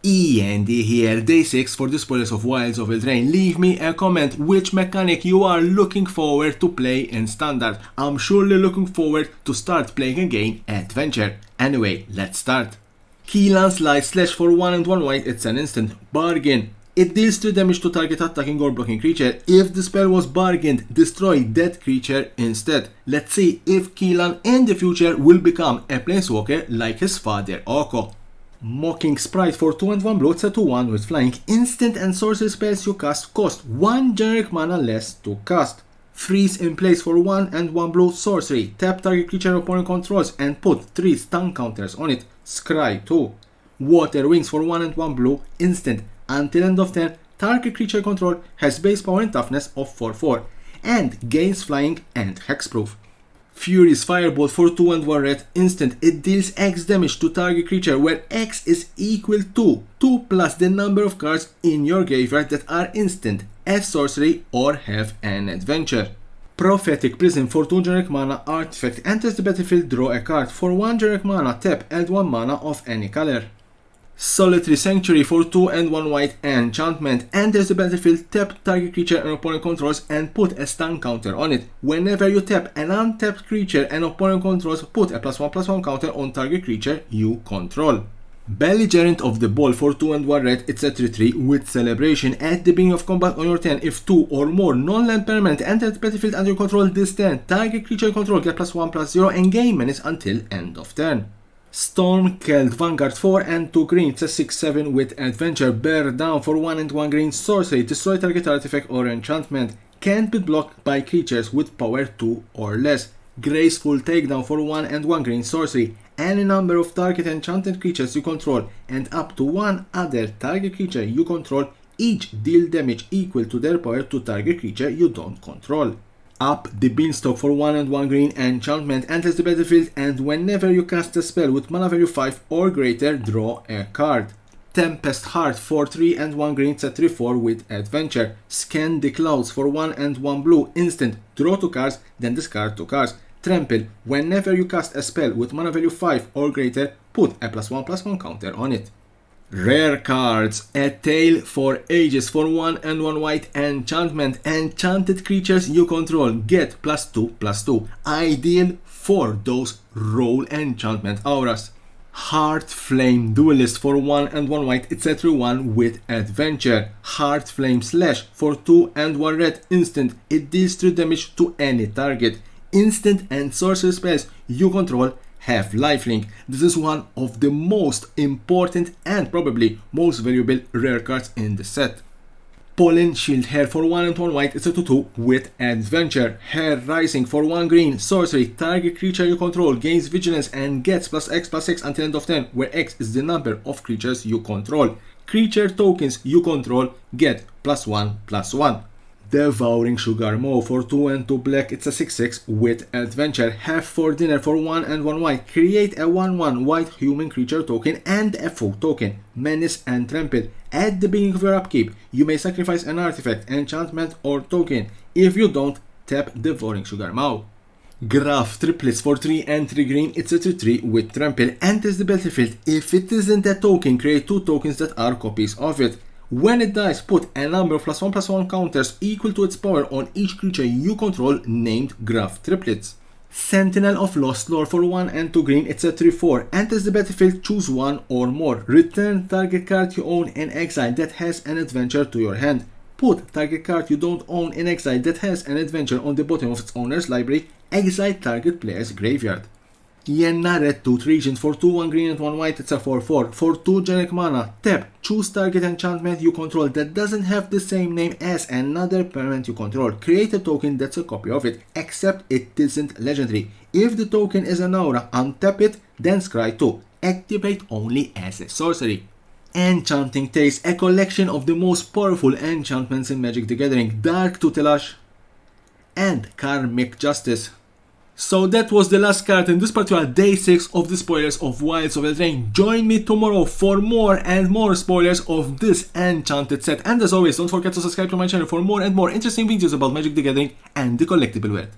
E.N.D here, day 6 for the spoilers of Wilds of Eldraine. Leave me a comment which mechanic you are looking forward to play in Standard. I'm surely looking forward to start playing again Adventure. Anyway, let's start. Keelan's Light Slash for 1 and 1 white, it's an instant. Bargain. It deals 3 damage to target attacking or blocking creature. If the spell was bargained, destroy that creature instead. Let's see if Keelan in the future will become a planeswalker like his father Oko. Mocking Sprite for 2 and 1 blue, it's a 2-1 with flying. Instant and sorcery spells you cast cost 1 generic mana less to cast. Freeze in place for 1 and 1 blue sorcery. Tap target creature opponent controls and put 3 stun counters on it. Scry 2. Water Wings for 1 and 1 blue, instant. Until end of turn, target creature control has base power and toughness of 4/4 and gains flying and hexproof. Fury's Firebolt for 2 and 1 red, instant. It deals X damage to target creature where X is equal to 2 plus the number of cards in your graveyard that are instant, as sorcery or have an adventure. Prophetic Prism for 2 generic mana artifact, enters the battlefield, draw a card. For 1 generic mana, tap, add 1 mana of any color. Solitary Sanctuary for 2 and 1 white enchantment, enters the battlefield, tap target creature and opponent controls and put a stun counter on it. Whenever you tap an untapped creature and opponent controls, put a +1/+1 counter on target creature you control. Belligerent of the Ball for 2 and 1 red, it's a 3/3 with celebration. At the beginning of combat on your turn, if 2 or more non-land permanent enter the battlefield under your control this turn, target creature control get +1/+0 and gain menace until end of turn. Stormcelt Vanguard 4 and 2 green, it's a 6/7 with adventure. Bear down for 1 and 1 green sorcery, destroy target artifact or enchantment. Can't be blocked by creatures with power 2 or less. Graceful Takedown for 1 and 1 green sorcery. Any number of target enchanted creatures you control and up to 1 other target creature you control each deal damage equal to their power to target creature you don't control. Up the Beanstalk for 1 and 1 green enchantment, enters the battlefield and whenever you cast a spell with mana value 5 or greater, draw a card. Tempest Heart for 3 and 1 green, it's a 3/4 with adventure. Scan the Clouds for 1 and 1 blue, instant. Draw 2 cards, then discard 2 cards. Trample, whenever you cast a spell with mana value 5 or greater, put a +1/+1 counter on it. Rare cards, A Tale for Ages for 1 and 1 white enchantment. Enchanted creatures you control get +2/+2. Ideal for those roll enchantment auras. Heart Flame Duelist for 1 and 1 white, it's a 3/1 with adventure. Heart Flame Slash for 2 and 1 red, instant. It deals 3 damage to any target. Instant and sorcery spells you control have lifelink. This is one of the most important and probably most valuable rare cards in the set. Pollen Shield Hair for 1 and 1 white, it's a 2/2 with adventure. Hair Rising for 1 green sorcery, target creature you control gains vigilance and gets +X/+6 until end of turn, where X is the number of creatures you control. Creature tokens you control get +1/+1. Devouring Sugar Maw for 2 and 2 black, it's a 6/6 with adventure. Have for dinner for 1 and 1 white, create a 1/1 white human creature token and a foe token. Menace and Trample. At the beginning of your upkeep, you may sacrifice an artifact, enchantment or token. If you don't, tap Devouring Sugar Maw. Graph Triplets for 3 and 3 green, it's a 3/3 with Trample. Enters the battlefield. If it isn't a token, create 2 tokens that are copies of it. When it dies, put a number of +1/+1 counters equal to its power on each creature you control named Graph Triplets. Sentinel of Lost Lore for 1 and 2 green, it's a 3/4. Enters the battlefield, choose 1 or more. Return target card you own in exile that has an adventure to your hand. Put target card you don't own in exile that has an adventure on the bottom of its owner's library. Exile target player's graveyard. E.N.D Red Tooth Regent for 2 1 green and 1 white, it's a 4/4. For 2 generic mana, tap, choose target enchantment you control that doesn't have the same name as another permanent you control. Create a token that's a copy of it, except it isn't legendary. If the token is an aura, untap it, then scry 2. Activate only as a sorcery. Enchanting Tales, a collection of the most powerful enchantments in Magic the Gathering. Dark Tutelage and Karmic Justice. So that was the last card in this particular day 6 of the spoilers of Wilds of Eldraine. Join me tomorrow for more and more spoilers of this enchanted set. And as always, don't forget to subscribe to my channel for more and more interesting videos about Magic the Gathering and the collectible world.